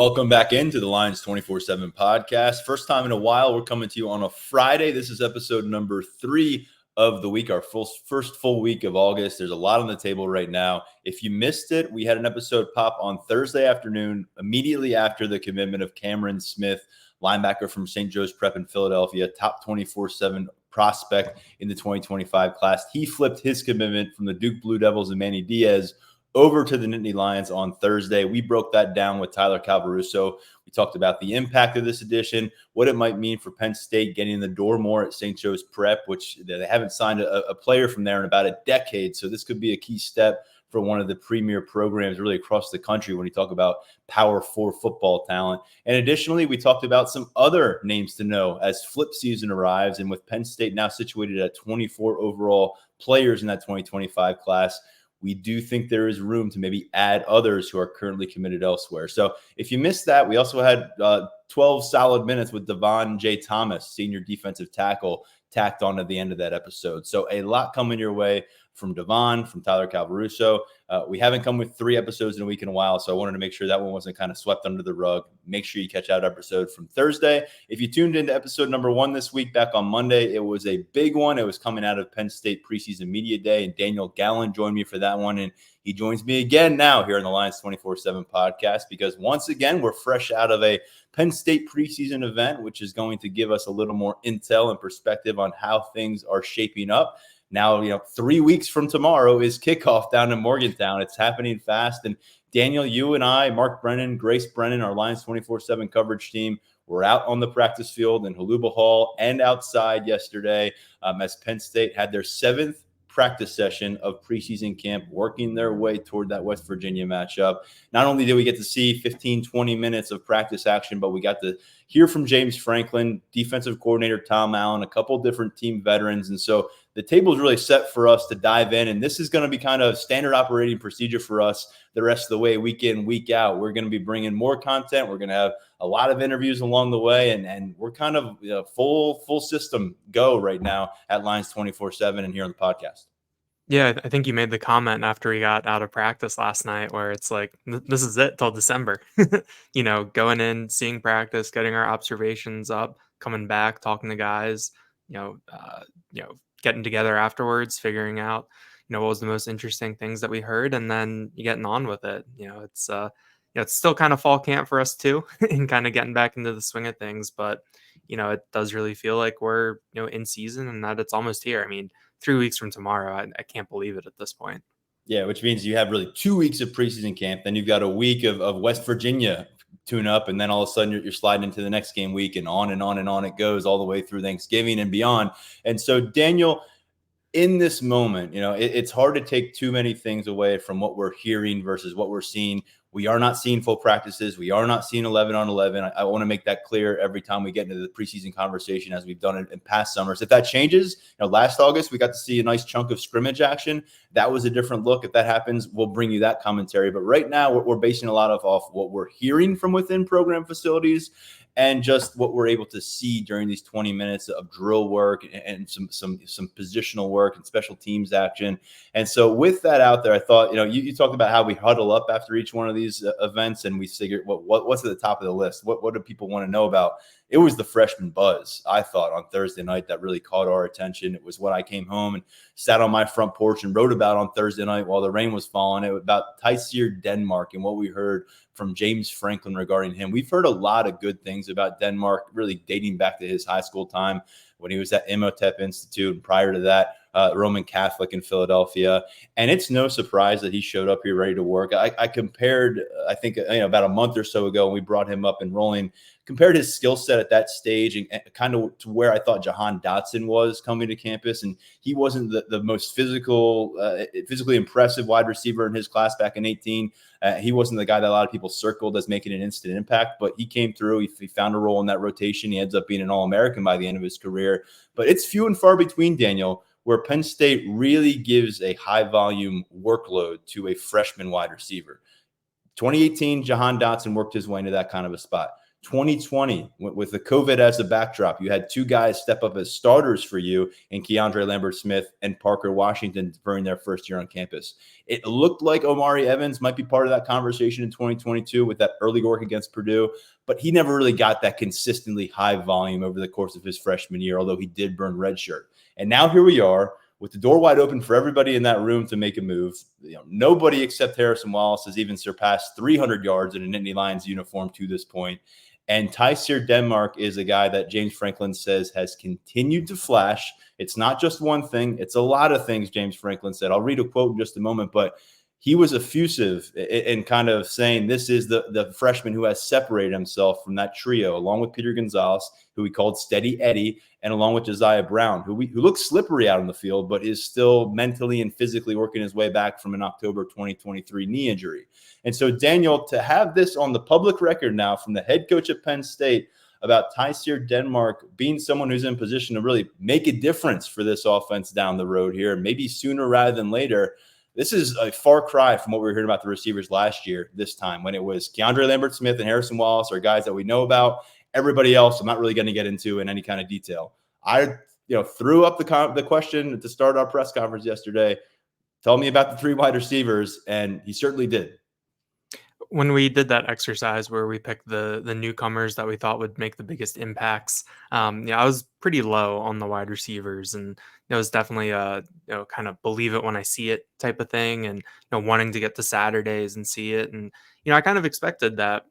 Welcome back into the Lions 24/7 podcast. First time in a while, we're coming to you on a Friday. This is episode number 3 of the week, our first full week of August. There's a lot on the table right now. If you missed it, we had an episode pop on Thursday afternoon, immediately after the commitment of Cameron Smith, linebacker from St. Joe's Prep in Philadelphia, top 24/7 prospect in the 2025 class. He flipped his commitment from the Duke Blue Devils and Manny Diaz over to the Nittany Lions on Thursday. We broke that down with Tyler Calvaruso. We talked about the impact of this addition, what it might mean for Penn State getting in the door more at St. Joe's Prep, which they haven't signed a player from there in about a decade. So this could be a key step for one of the premier programs really across the country when you talk about Power 4 football talent. And additionally, we talked about some other names to know as flip season arrives. And with Penn State now situated at 24 overall players in that 2025 class, we do think there is room to maybe add others who are currently committed elsewhere. So if you missed that, we also had 12 solid minutes with Devon J. Thomas, senior defensive tackle, tacked on at the end of that episode. So a lot coming your way from Devon, from Tyler Calvaruso. We haven't come with 3 episodes in a week in a while, so I wanted to make sure that one wasn't kind of swept under the rug. Make sure you catch out episode from Thursday. If you tuned into episode number 1 this week, back on Monday, it was a big one. It was coming out of Penn State preseason media day, and Daniel Gallen joined me for that one, and he joins me again now here on the Lions 24/7 podcast because once again, we're fresh out of a Penn State preseason event, which is going to give us a little more intel and perspective on how things are shaping up. Now, 3 weeks from tomorrow is kickoff down in Morgantown. It's happening fast. And Daniel, you and I, Mark Brennan, Grace Brennan, our Lions 24/7 coverage team, were out on the practice field in Holuba Hall and outside yesterday as Penn State had their 7th practice session of preseason camp, working their way toward that West Virginia matchup. Not only did we get to see 15, 20 minutes of practice action, but we got to hear from James Franklin, defensive coordinator Tom Allen, a couple different team veterans. And so the table is really set for us to dive in. And this is going to be kind of standard operating procedure for us the rest of the way, week in, week out. We're going to be bringing more content. We're going to have a lot of interviews along the way. And we're kind of full system go right now at Lions 24/7 and here on the podcast. Yeah, I think you made the comment after we got out of practice last night where it's like, this is it till December. Going in, seeing practice, getting our observations up, coming back, talking to guys, getting together afterwards, figuring out, what was the most interesting things that we heard, and then getting on with it. It's still kind of fall camp for us too, and kind of getting back into the swing of things. But, it does really feel like we're, in season and that it's almost here. I mean, 3 weeks from tomorrow, I can't believe it at this point. Yeah, which means you have really 2 weeks of preseason camp. Then you've got a week of West Virginia tune up. And then all of a sudden you're sliding into the next game week and on and on and on it goes all the way through Thanksgiving and beyond. And so, Daniel, in this moment, it's hard to take too many things away from what we're hearing versus what we're seeing. We are not seeing full practices. We are not seeing 11 on 11. I want to make that clear every time we get into the preseason conversation, as we've done it in past summers. If that changes, last August, we got to see a nice chunk of scrimmage action. That was a different look. If that happens, we'll bring you that commentary. But right now, we're basing a lot off what we're hearing from within program facilities and just what we're able to see during these 20 minutes of drill work and some positional work and special teams action. And so with that out there, I thought, you talked about how we huddle up after each one of these events, and we figured what's at the top of the list? What do people want to know about? It was the freshman buzz, I thought, on Thursday night that really caught our attention. It was what I came home and sat on my front porch and wrote about on Thursday night while the rain was falling. It was about Tyseer Denmark and what we heard from James Franklin regarding him. We've heard a lot of good things about Denmark, really dating back to his high school time when he was at Imhotep Institute, and prior to that, Roman Catholic in Philadelphia. And it's no surprise that he showed up here ready to work. I compared, I think, about a month or so ago when we brought him up and rolling, compared his skill set at that stage and kind of to where I thought Jahan Dotson was coming to campus. And he wasn't the most physically impressive wide receiver in his class back in 18. He wasn't the guy that a lot of people circled as making an instant impact, but he came through. He found a role in that rotation. He ends up being an All-American by the end of his career. But it's few and far between, Daniel, where Penn State really gives a high-volume workload to a freshman wide receiver. 2018, Jahan Dotson worked his way into that kind of a spot. 2020, with the COVID as a backdrop, you had two guys step up as starters for you in Keandre Lambert-Smith and Parker Washington during their first year on campus. It looked like Omari Evans might be part of that conversation in 2022 with that early work against Purdue, but he never really got that consistently high volume over the course of his freshman year, although he did burn redshirt. And now here we are, with the door wide open for everybody in that room to make a move. Nobody except Harrison Wallace has even surpassed 300 yards in a Nittany Lions uniform to this point. And Tysier Denmark is a guy that James Franklin says has continued to flash. It's not just one thing. It's a lot of things, James Franklin said. I'll read a quote in just a moment, but he was effusive in kind of saying this is the freshman who has separated himself from that trio, along with Peter Gonzalez, who he called Steady Eddie, and along with Josiah Brown, who looks slippery out on the field, but is still mentally and physically working his way back from an October 2023 knee injury. And so, Daniel, to have this on the public record now from the head coach at Penn State about Tysier Denmark being someone who's in position to really make a difference for this offense down the road here, maybe sooner rather than later, this is a far cry from what we were hearing about the receivers last year, this time, when it was Keandre Lambert-Smith and Harrison Wallace are guys that we know about. Everybody else, I'm not really going to get into in any kind of detail. I threw up the question to start our press conference yesterday. Tell me about the three wide receivers, and he certainly did. When we did that exercise where we picked the newcomers that we thought would make the biggest impacts, I was pretty low on the wide receivers, and it was definitely a kind of believe it when I see it type of thing, and wanting to get to Saturdays and see it, and I kind of expected that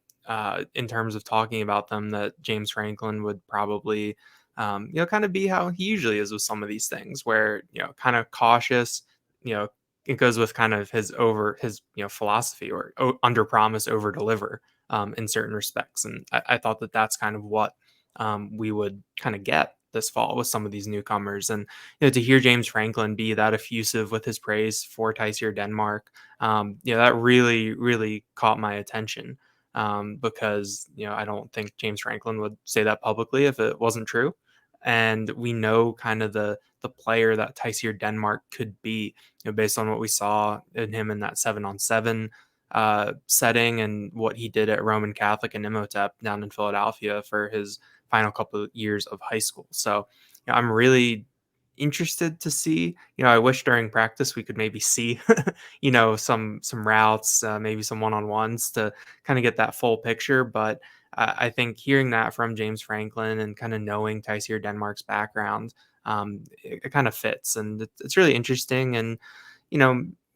in terms of talking about them, that James Franklin would probably kind of be how he usually is with some of these things, where kind of cautious, it goes with kind of his philosophy, or under promise, over deliver in certain respects. And I thought that that's kind of what we would kind of get this fall with some of these newcomers. And to hear James Franklin be that effusive with his praise for Tysier Denmark, that really, really caught my attention, because I don't think James Franklin would say that publicly if it wasn't true. And we know kind of the player that Tysier Denmark could be, based on what we saw in him in that 7-on-7 setting, and what he did at Roman Catholic and Imhotep down in Philadelphia for his final couple of years of high school. So I'm really interested to see. I wish during practice we could maybe see some routes, maybe some one-on-ones, to kind of get that full picture. But I think hearing that from James Franklin and kind of knowing Tysier Denmark's background, it kind of fits, and it's really interesting. And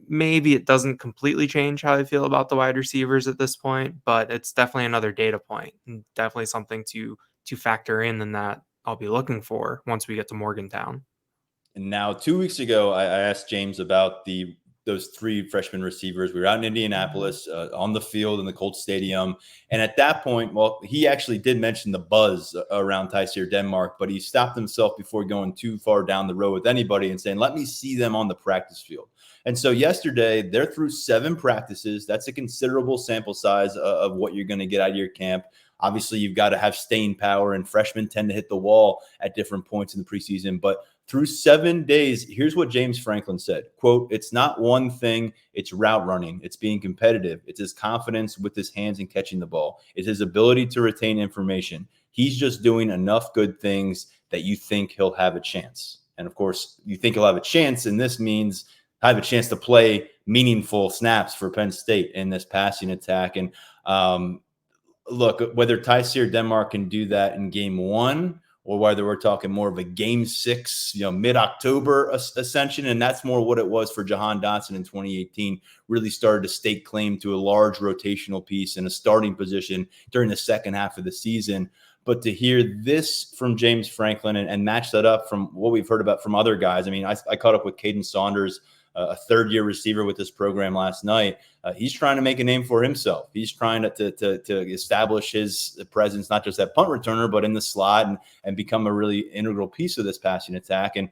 maybe it doesn't completely change how I feel about the wide receivers at this point, but it's definitely another data point, and definitely something to factor in, and that I'll be looking for once we get to Morgantown. And now, 2 weeks ago, I asked James about those three freshman receivers. We were out in Indianapolis on the field in the Colts Stadium. And at that point, well, he actually did mention the buzz around Tysier Denmark, but he stopped himself before going too far down the road with anybody and saying, let me see them on the practice field. And so yesterday, they're through 7 practices. That's a considerable sample size of what you're going to get out of your camp. Obviously, you've got to have staying power, and freshmen tend to hit the wall at different points in the preseason. But through 7 days, here's what James Franklin said, quote, "It's not one thing. It's route running. It's being competitive. It's his confidence with his hands and catching the ball. It's his ability to retain information. He's just doing enough good things that you think he'll have a chance." And of course, you think he'll have a chance, and this means have a chance to play meaningful snaps for Penn State in this passing attack. And look, whether Tysier Denmark can do that in game 1, or whether we're talking more of a game 6, mid-October ascension, and that's more what it was for Jahan Dotson in 2018, really started to stake claim to a large rotational piece and a starting position during the second half of the season. But to hear this from James Franklin and match that up from what we've heard about from other guys, I mean, I caught up with Kaden Saunders, a third-year receiver with this program last night. He's trying to make a name for himself. He's trying to establish his presence, not just at punt returner, but in the slot, and become a really integral piece of this passing attack. And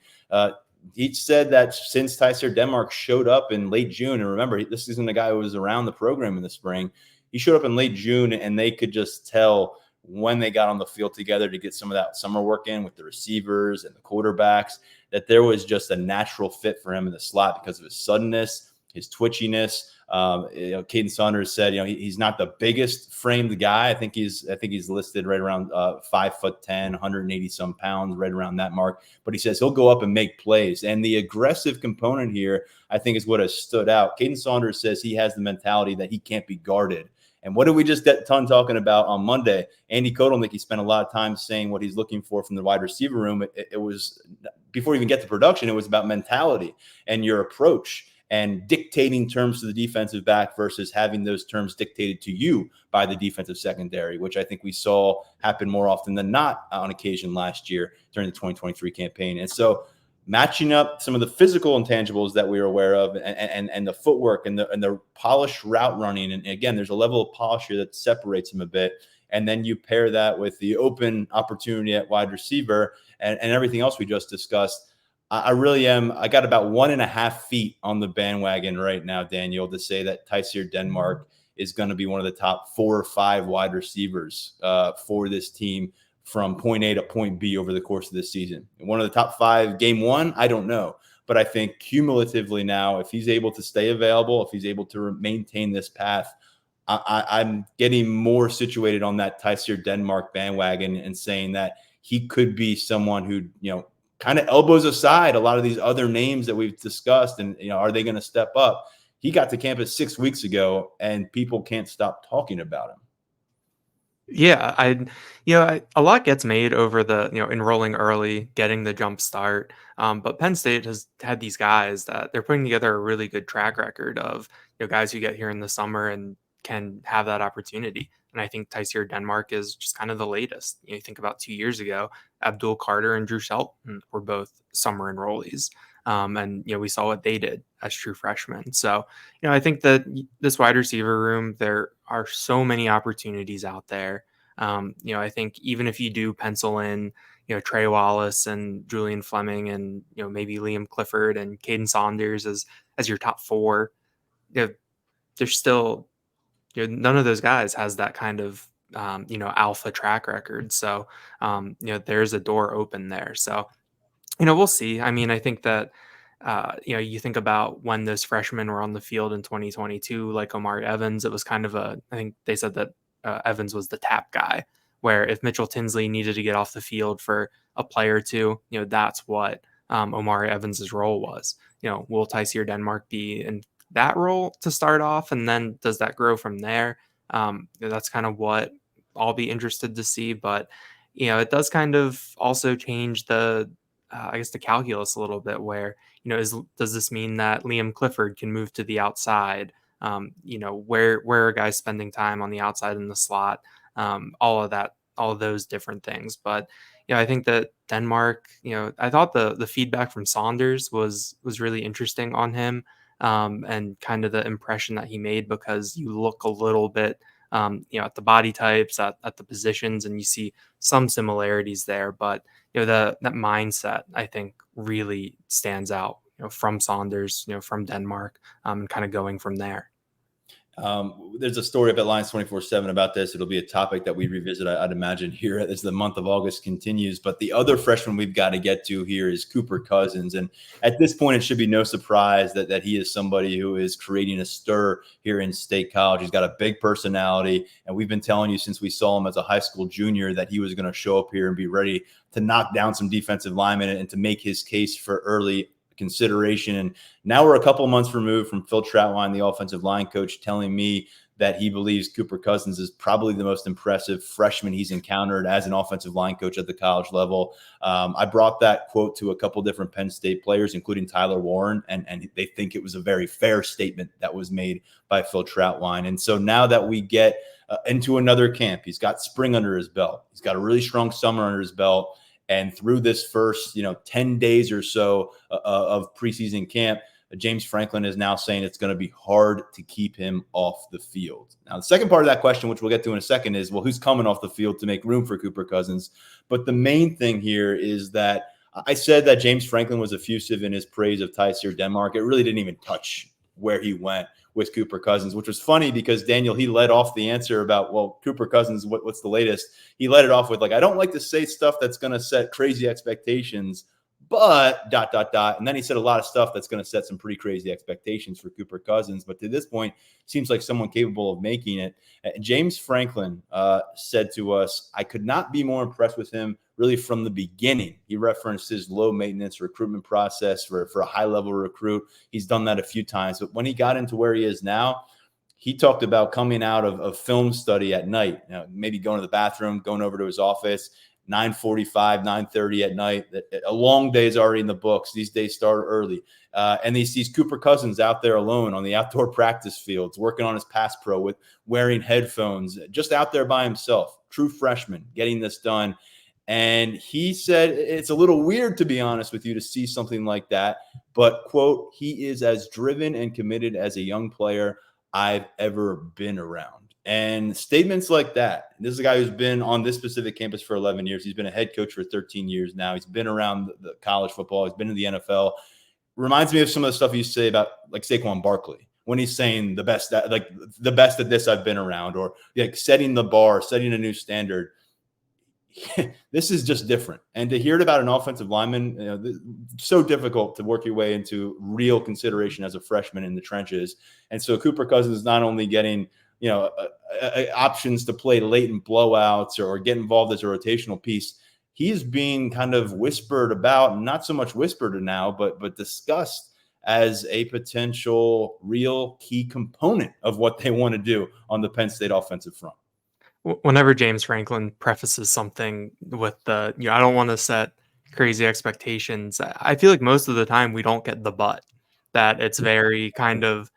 he said that since Tysier Denmark showed up in late June, and remember, this isn't a guy who was around the program in the spring. He showed up in late June, and they could just tell when they got on the field together to get some of that summer work in with the receivers and the quarterbacks, that there was just a natural fit for him in the slot because of his suddenness, his twitchiness. Kaden Saunders said, he's not the biggest framed guy. I think he's listed right around 5'10", 180 some pounds, right around that mark. But he says he'll go up and make plays. And the aggressive component here, I think, is what has stood out. Kaden Saunders says he has the mentality that he can't be guarded. And what did we just get done talking about on Monday? Andy Kotelnicki spent a lot of time saying what he's looking for from the wide receiver room. It was, before you even get to production, it was about mentality and your approach and dictating terms to the defensive back versus having those terms dictated to you by the defensive secondary, which I think we saw happen more often than not on occasion last year during the 2023 campaign. And so matching up some of the physical intangibles that we were aware of and the footwork and the polished route running. And again, there's a level of polish here that separates him a bit. And then you pair that with the open opportunity at wide receiver and everything else we just discussed. I really am. I got about 1.5 feet on the bandwagon right now, Daniel, to say that Tysier Denmark is going to be one of the top 4 or 5 wide receivers for this team from point A to point B over the course of this season. One of the top 5 game 1, I don't know. But I think cumulatively now, if he's able to stay available, if he's able to maintain this path, I'm getting more situated on that Tysier Denmark bandwagon and saying that he could be someone who, kind of elbows aside a lot of these other names that we've discussed. And, are they going to step up? He got to campus 6 weeks ago and people can't stop talking about him. Yeah, a lot gets made over the, enrolling early, getting the jump start. But Penn State has had these guys that they're putting together a really good track record of, guys who get here in the summer and can have that opportunity. And I think Tysier Denmark is just kind of the latest. You think about 2 years ago, Abdul Carter and Drew Shelton were both summer enrollees. And, we saw what they did as true freshmen. So, I think that this wide receiver room, there are so many opportunities out there. I think even if you do pencil in, Trey Wallace and Julian Fleming and, maybe Liam Clifford and Kaden Saunders as your top 4, there's still, none of those guys has that kind of, alpha track record. So, there's a door open there. So, we'll see. I mean, I think that, you think about when those freshmen were on the field in 2022, like Omari Evans, it was kind of I think they said that Evans was the tap guy, where if Mitchell Tinsley needed to get off the field for a play or two, that's what Omari Evans's role was. Will Tysier Denmark be in that role to start off? And then does that grow from there? That's kind of what I'll be interested to see. But, it does kind of also change the calculus a little bit where, does this mean that Liam Clifford can move to the outside? Where are guys spending time on the outside in the slot? All of that, all of those different things. But, I think that Denmark, I thought the feedback from Saunders was really interesting on him, and kind of the impression that he made, because you look a little bit, at the body types, at the positions, and you see some similarities there. But, that mindset, I think, really stands out, from Saunders, from Denmark, and kind of going from there. There's a story up at Lions 24/7 about this. It'll be a topic that we revisit, I'd imagine, here as the month of August continues. But the other freshman we've got to get to here is Cooper Cousins. And at this point, it should be no surprise that he is somebody who is creating a stir here in State College. He's got a big personality. And we've been telling you since we saw him as a high school junior that he was going to show up here and be ready to knock down some defensive linemen and to make his case for early consideration. And now we're a couple months removed from Phil Troutwine, the offensive line coach, telling me that he believes Cooper Cousins is probably the most impressive freshman he's encountered as an offensive line coach at the college level. I brought that quote to a couple different Penn State players, including Tyler Warren, and they think it was a very fair statement that was made by Phil Troutwine. And so now that we get into another camp, he's got spring under his belt. He's got a really strong summer under his belt. And through this first, 10 days or so of preseason camp, James Franklin is now saying it's going to be hard to keep him off the field. Now, the second part of that question, which we'll get to in a second, is, well, who's coming off the field to make room for Cooper Cousins? But the main thing here is that I said that James Franklin was effusive in his praise of Tysier Denmark. It really didn't even touch where he went with Cooper Cousins, which was funny because, Daniel, he led off the answer about, well, Cooper Cousins, what's the latest? He led it off with, I don't like to say stuff that's going to set crazy expectations, but ... And then he said a lot of stuff that's going to set some pretty crazy expectations for Cooper Cousins. But to this point, seems like someone capable of making it. James Franklin said to us, I could not be more impressed with him really from the beginning. He referenced his low maintenance recruitment process for a high level recruit. He's done that a few times. But when he got into where he is now, he talked about coming out of film study at night, maybe going to the bathroom, going over to his office, 9:45, 9:30 at night. A long day is already in the books. These days start early. And he sees Cooper Cousins out there alone on the outdoor practice fields, working on his pass pro with wearing headphones, just out there by himself, true freshman, getting this done. And he said it's a little weird, to be honest with you, to see something like that. But, quote, he is as driven and committed as a young player I've ever been around. And statements like that, this is a guy who's been on this specific campus for 11 years. He's been a head coach for 13 years now. He's been around the college football. He's been in the NFL. Reminds me of some of the stuff he used to say about like Saquon Barkley when he's saying the best at this I've been around, or like setting the bar, setting a new standard. This is just different. And to hear it about an offensive lineman, so difficult to work your way into real consideration as a freshman in the trenches. And so Cooper Cousins is not only getting, options to play late in blowouts or get involved as a rotational piece, he's being kind of whispered about, not so much whispered now, but discussed as a potential real key component of what they want to do on the Penn State offensive front. Whenever James Franklin prefaces something with I don't want to set crazy expectations, I feel like most of the time we don't get the but, that it's very kind of,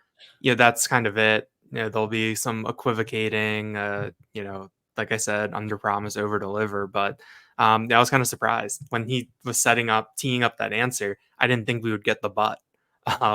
that's kind of it. There'll be some equivocating, like I said, under promise, over deliver. But I was kind of surprised when he was teeing up that answer. I didn't think we would get the but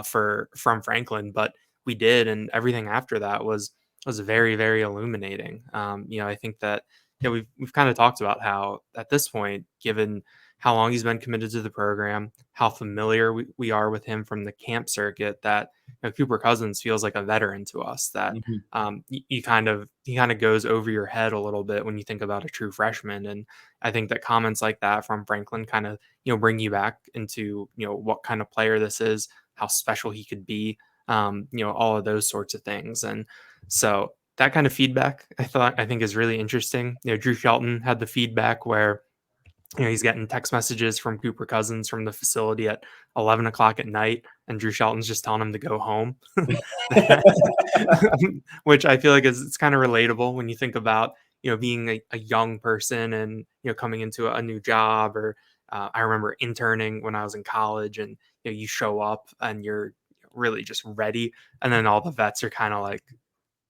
from Franklin, but we did. And everything after that was very, very illuminating. I think that we've kind of talked about how at this point, given how long he's been committed to the program, how familiar we are with him from the camp circuit, that Cooper Cousins feels like a veteran to us. That he kind of goes over your head a little bit when you think about a true freshman. And I think that comments like that from Franklin kind of bring you back into what kind of player this is, how special he could be, all of those sorts of things. And so that kind of feedback, I think is really interesting. Drew Shelton had the feedback where he's getting text messages from Cooper Cousins from the facility at 11 o'clock at night, and Drew Shelton's just telling him to go home, which I feel like it's kind of relatable when you think about, being a young person and, coming into a new job. Or I remember interning when I was in college, and you show up and you're really just ready. And then all the vets are kind of like,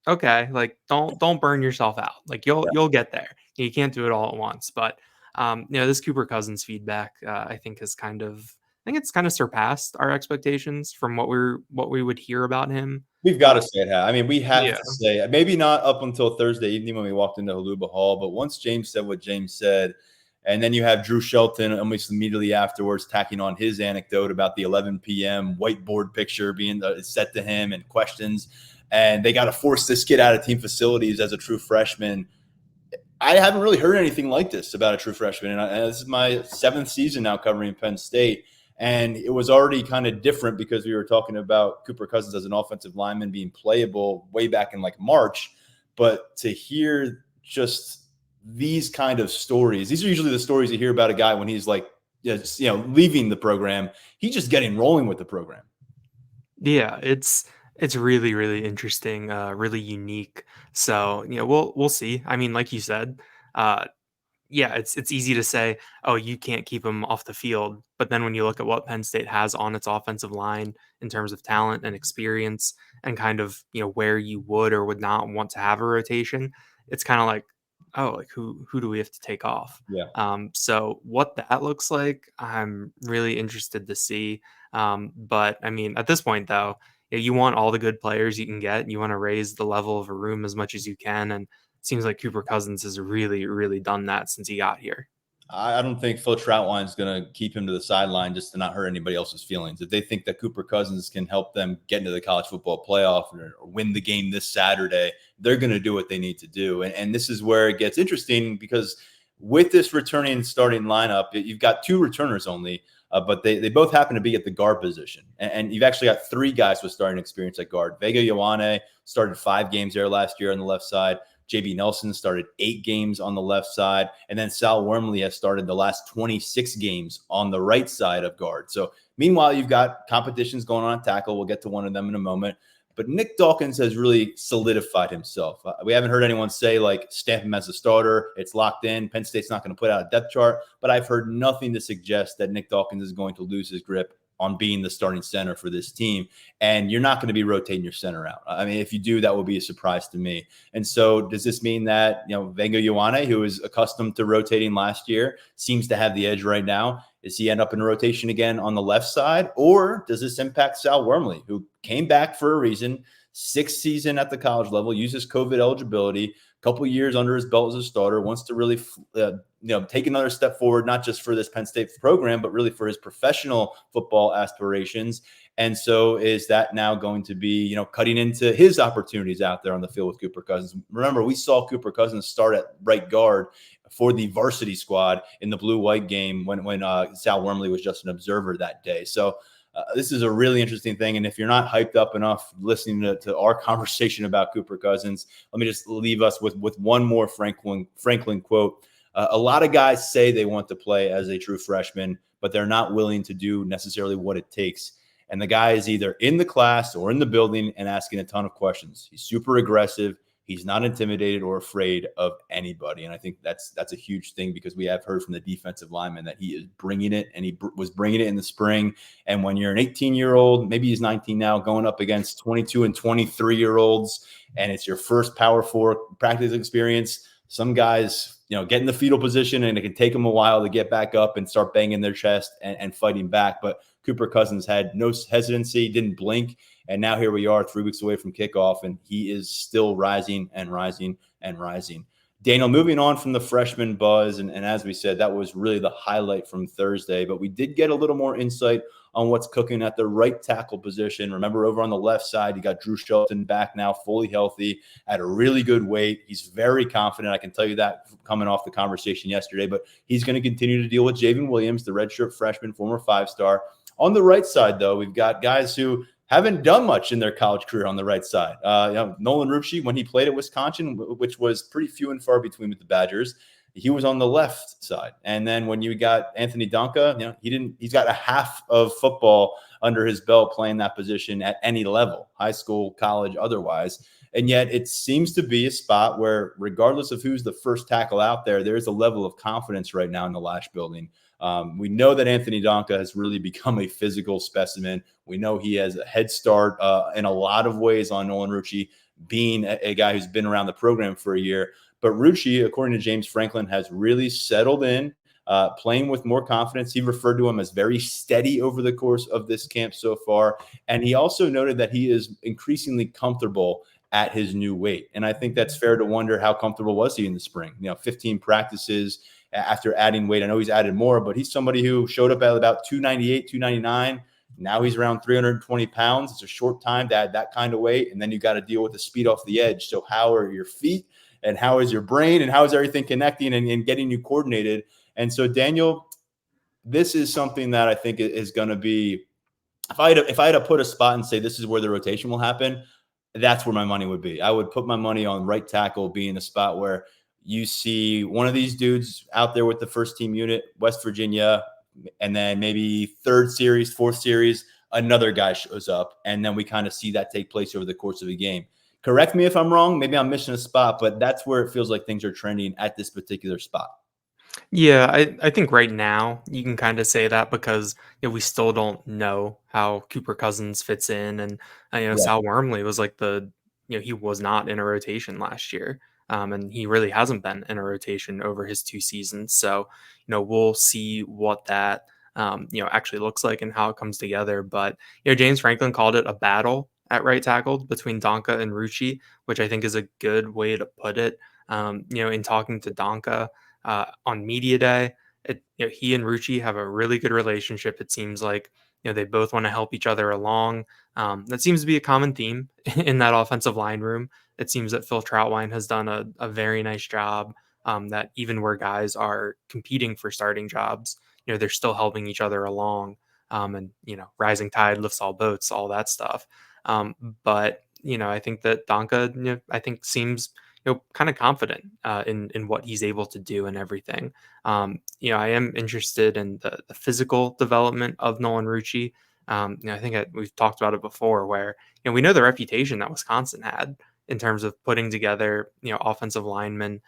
okay, like don't burn yourself out. Like you'll get there. You can't do it all at once. But this Cooper Cousins feedback, I think it's kind of surpassed our expectations from what we would hear about him. We've got to say it. I mean, we have Yeah. to say it. Maybe not up until Thursday evening when we walked into Haluba Hall, but once James said what James said, and then you have Drew Shelton almost immediately afterwards tacking on his anecdote about the 11 p.m. whiteboard picture being set to him and questions, and they got to force this kid out of team facilities as a true freshman. I haven't really heard anything like this about a true freshman. And this is my 7th season now covering Penn State. And it was already kind of different because we were talking about Cooper Cousins as an offensive lineman being playable way back in like March. But to hear just these kind of stories, these are usually the stories you hear about a guy when he's like, leaving the program. He's just getting rolling with the program. Yeah, it's really, really interesting, really unique. So, we'll see. I mean, like you said, it's easy to say, oh, you can't keep him off the field. But then when you look at what Penn State has on its offensive line in terms of talent and experience and kind of, where you would or would not want to have a rotation, it's kind of like, oh, like who do we have to take off? Yeah. So what that looks like, I'm really interested to see. But I mean, at this point though, you want all the good players you can get. You want to raise the level of a room as much as you can. And it seems like Cooper Cousins has really, really done that since he got here. I don't think Phil Troutwine is going to keep him to the sideline just to not hurt anybody else's feelings. If they think that Cooper Cousins can help them get into the college football playoff or win the game this Saturday, they're going to do what they need to do. And this is where it gets interesting because with this returning starting lineup, you've got 2 returners only, but they both happen to be at the guard position. And you've actually got 3 guys with starting experience at guard. Vega Ioane started 5 games there last year on the left side. JB Nelson started 8 games on the left side. And then Sal Wormley has started the last 26 games on the right side of guard. So meanwhile, you've got competitions going on at tackle. We'll get to one of them in a moment. But Nick Dawkins has really solidified himself. We haven't heard anyone say, like, stamp him as a starter. It's locked in. Penn State's not going to put out a depth chart. But I've heard nothing to suggest that Nick Dawkins is going to lose his grip on being the starting center for this team. And you're not going to be rotating your center out. I mean, if you do, that will be a surprise to me. And so does this mean that, Vega Ioane, who is accustomed to rotating last year, seems to have the edge right now? Does he end up in rotation again on the left side? Or does this impact Sal Wormley, who came back for a reason, 6th season at the college level, uses COVID eligibility, a couple of years under his belt as a starter, wants to really take another step forward, not just for this Penn State program, but really for his professional football aspirations. And so is that now going to be, cutting into his opportunities out there on the field with Cooper Cousins? Remember, we saw Cooper Cousins start at right guard for the varsity squad in the blue-white game when Sal Wormley was just an observer that day. So this is a really interesting thing. And if you're not hyped up enough listening to our conversation about Cooper Cousins, let me just leave us with one more Franklin quote. A lot of guys say they want to play as a true freshman, but they're not willing to do necessarily what it takes. And the guy is either in the class or in the building and asking a ton of questions. He's super aggressive. He's not intimidated or afraid of anybody. And I think that's a huge thing, because we have heard from the defensive lineman that he is bringing it, and he was bringing it in the spring. And when you're an 18-year-old, maybe he's 19 now, going up against 22 and 23-year-olds, and it's your first Power 4 practice experience, some guys, get in the fetal position, and it can take them a while to get back up and start banging their chest and fighting back. But Cooper Cousins had no hesitancy, didn't blink. And now here we are 3 weeks away from kickoff, and he is still rising and rising and rising. Daniel, moving on from the freshman buzz, and as we said, that was really the highlight from Thursday. But we did get a little more insight on what's cooking at the right tackle position. Remember, over on the left side, you got Drew Shelton back now, fully healthy, at a really good weight. He's very confident. I can tell you that coming off the conversation yesterday. But he's going to continue to deal with Javen Williams, the redshirt freshman, former 5-star. On the right side, though, we've got guys who haven't done much in their college career on the right side. Nolan Rucci, when he played at Wisconsin, which was pretty few and far between with the Badgers, he was on the left side. And then when you got Anthony Donka, he's got a half of football under his belt playing that position at any level, high school, college, otherwise. And yet it seems to be a spot where, regardless of who's the first tackle out there, there's a level of confidence right now in the Lasch building. We know that Anthony Donka has really become a physical specimen. We know he has a head start in a lot of ways on Nolan Rucci, being a guy who's been around the program for a year. But Rucci, according to James Franklin, has really settled in, playing with more confidence. He referred to him as very steady over the course of this camp so far. And he also noted that he is increasingly comfortable at his new weight. And I think that's fair to wonder, how comfortable was he in the spring? 15 practices after adding weight. I know he's added more, but he's somebody who showed up at about 298, 299. Now he's around 320 pounds. It's a short time to add that kind of weight. And then you got to deal with the speed off the edge. So how are your feet, and how is your brain, and how is everything connecting and getting you coordinated? And so, Daniel, this is something that I think is going to be, if I had to put a spot and say this is where the rotation will happen, that's where my money would be. I would put my money on right tackle being a spot where you see one of these dudes out there with the first team unit, West Virginia, and then maybe 3rd series, 4th series, another guy shows up, and then we kind of see that take place over the course of a game. Correct me if I'm wrong. Maybe I'm missing a spot, but that's where it feels like things are trending at this particular spot. Yeah, I think right now you can kind of say that, because we still don't know how Cooper Cousins fits in. And Yeah. Sal Wormley was like he was not in a rotation last year. And he really hasn't been in a rotation over his 2 seasons. So, we'll see what that, actually looks like and how it comes together. But, James Franklin called it a battle at right tackle between Donka and Rucci, which I think is a good way to put it. In talking to Donka on media day, he and Rucci have a really good relationship. It seems like, they both want to help each other along. That seems to be a common theme in that offensive line room. It seems that Phil Troutwine has done a very nice job that even where guys are competing for starting jobs, they're still helping each other along. And rising tide lifts all boats, all that stuff. But I think that Donka, I think seems kind of confident in what he's able to do and everything. I am interested in the physical development of Nolan Rucci. I think we've talked about it before, where we know the reputation that Wisconsin had in terms of putting together offensive linemen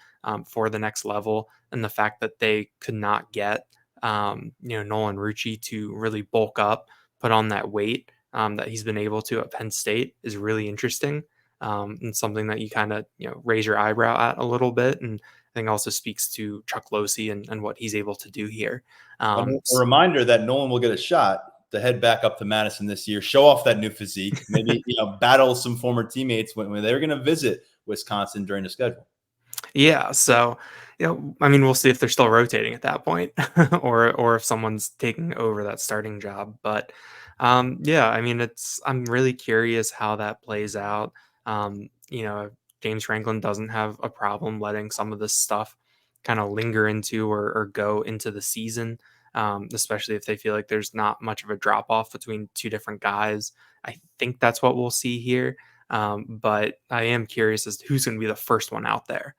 for the next level, and the fact that they could not get Nolan Rucci to really bulk up, put on that weight that he's been able to at Penn State is really interesting, and something that you kind of raise your eyebrow at a little bit, and I think also speaks to Chuck Losey and what he's able to do here. And a reminder that Nolan will get a shot to head back up to Madison this year, show off that new physique, maybe battle some former teammates when they're going to visit Wisconsin during the schedule. Yeah, so I mean, we'll see if they're still rotating at that point, or if someone's taking over that starting job. But yeah, I mean, I'm really curious how that plays out. James Franklin doesn't have a problem letting some of this stuff kind of linger into or go into the season, especially if they feel like there's not much of a drop off between two different guys. I think that's what we'll see here. But I am curious as to who's going to be the first one out there.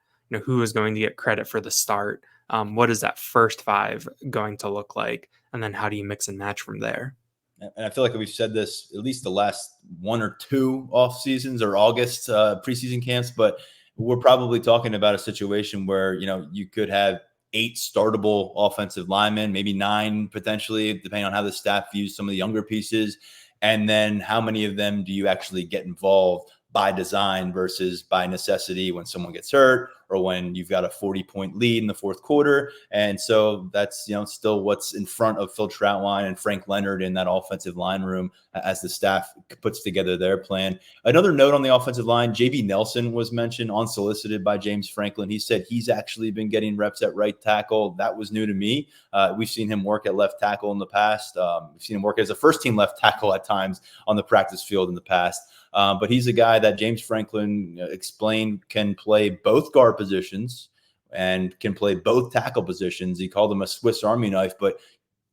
Who is going to get credit for the start? What is that first five going to look like? And then how do you mix and match from there? And I feel like we've said this at least the last one or two off seasons or August preseason camps, but we're probably talking about a situation where, you could have 8 startable offensive linemen, maybe 9 potentially, depending on how the staff views some of the younger pieces. And then how many of them do you actually get involved by design versus by necessity when someone gets hurt or when you've got a 40-point lead in the fourth quarter? And so that's, still what's in front of Phil Troutwine and Frank Leonard in that offensive line room as the staff puts together their plan. Another note on the offensive line, JB Nelson was mentioned unsolicited by James Franklin. He said he's actually been getting reps at right tackle. That was new to me. We've seen him work at left tackle in the past. We've seen him work as a first-team left tackle at times on the practice field in the past. But he's a guy that James Franklin explained can play both guard positions and can play both tackle positions. He called him a Swiss Army knife, but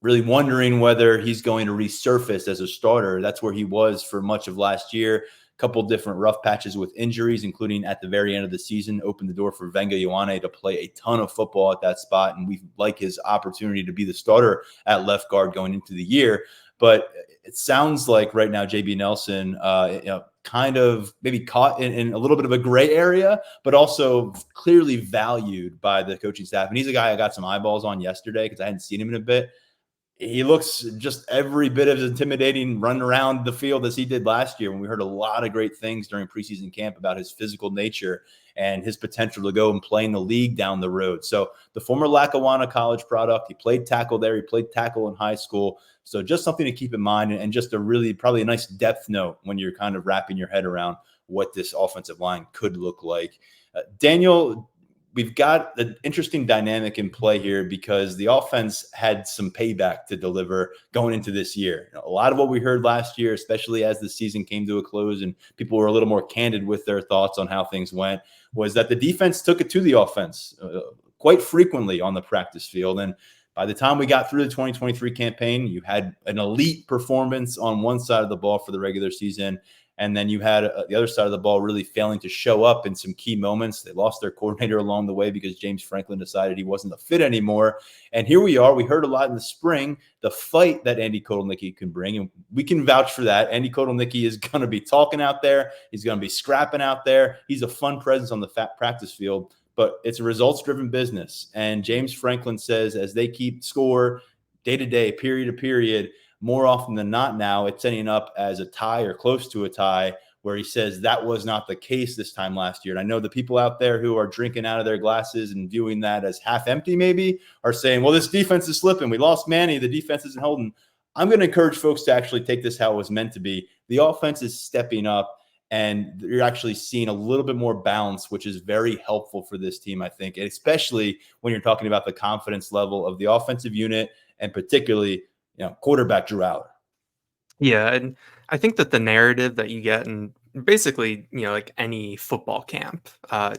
really wondering whether he's going to resurface as a starter. That's where he was for much of last year. A couple different rough patches with injuries, including at the very end of the season, opened the door for Venga Ioane to play a ton of football at that spot. And we like his opportunity to be the starter at left guard going into the year. But it sounds like right now, JB Nelson, kind of maybe caught in a little bit of a gray area, but also clearly valued by the coaching staff. And he's a guy I got some eyeballs on yesterday because I hadn't seen him in a bit. He looks just every bit as intimidating running around the field as he did last year when we heard a lot of great things during preseason camp about his physical nature and his potential to go and play in the league down the road. So the former Lackawanna College product, he played tackle there. He played tackle in high school. So just something to keep in mind and just probably a nice depth note when you're kind of wrapping your head around what this offensive line could look like. Daniel, we've got an interesting dynamic in play here because the offense had some payback to deliver going into this year. A lot of what we heard last year, especially as the season came to a close and people were a little more candid with their thoughts on how things went, was that the defense took it to the offense quite frequently on the practice field. And by the time we got through the 2023 campaign, you had an elite performance on one side of the ball for the regular season. And then you had the other side of the ball really failing to show up in some key moments. They lost their coordinator along the way because James Franklin decided he wasn't a fit anymore. And here we are. We heard a lot in the spring, the fight that Andy Kotelnicki can bring. And we can vouch for that. Andy Kotelnicki is going to be talking out there. He's going to be scrapping out there. He's a fun presence on the practice field. But it's a results-driven business. And James Franklin says as they keep score day to day, period to period, more often than not now, it's ending up as a tie or close to a tie, where he says that was not the case this time last year. And I know the people out there who are drinking out of their glasses and viewing that as half empty maybe are saying, well, this defense is slipping. We lost Manny. The defense isn't holding. I'm going to encourage folks to actually take this how it was meant to be. The offense is stepping up, and you're actually seeing a little bit more balance, which is very helpful for this team, I think, especially when you're talking about the confidence level of the offensive unit and particularly quarterback Drew Aller. Yeah, and I think that the narrative that you get in basically, like any football camp,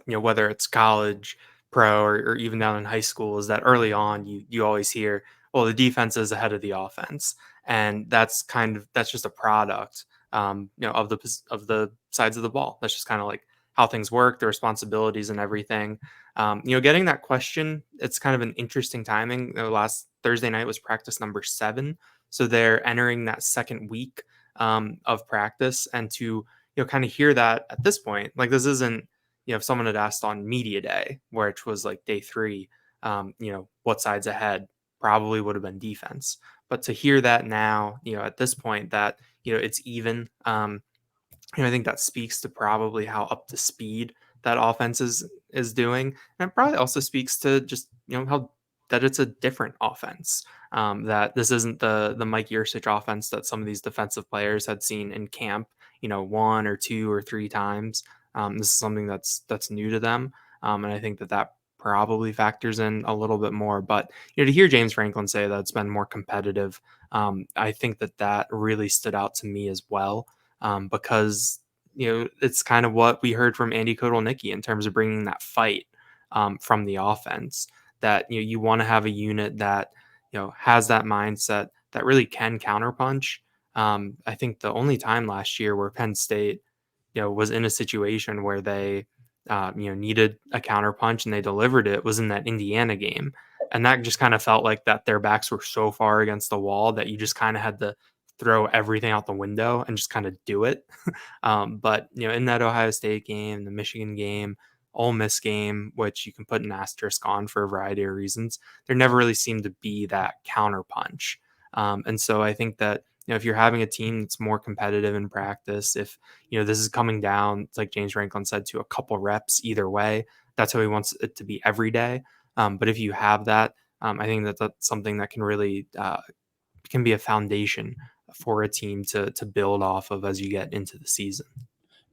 whether it's college, pro or even down in high school is that early on you always hear, well, the defense is ahead of the offense, and that's just a product, of the sides of the ball. That's just kind of like how things work, the responsibilities and everything. Getting that question, it's kind of an interesting timing. Last Thursday night was practice number 7, so they're entering that second week of practice, and to kind of hear that at this point, like this isn't, if someone had asked on media day, which was like day 3, what side's ahead, probably would have been defense. But to hear that now, at this point that it's even, I think that speaks to probably how up to speed that offense is doing, and it probably also speaks to just how that it's a different offense. That this isn't the Mike Yurcich offense that some of these defensive players had seen in camp, 1 or 2 or 3 times. This is something that's new to them, and I think that probably factors in a little bit more. But to hear James Franklin say that it's been more competitive, I think that really stood out to me as well, because it's kind of what we heard from Andy Kotelnicki in terms of bringing that fight from the offense. That you want to have a unit that has that mindset that really can counterpunch. I think the only time last year where Penn State was in a situation where they needed a counterpunch and they delivered it was in that Indiana game. And that just kind of felt like that their backs were so far against the wall that you just kind of had to throw everything out the window and just kind of do it. But in that Ohio State game, the Michigan game, Ole Miss game, which you can put an asterisk on for a variety of reasons, there never really seemed to be that counterpunch. And so I think that if you're having a team that's more competitive in practice, if this is coming down, it's like James Franklin said, to a couple reps either way, that's how he wants it to be every day. But if you have that, I think that's something that can really can be a foundation for a team to build off of as you get into the season.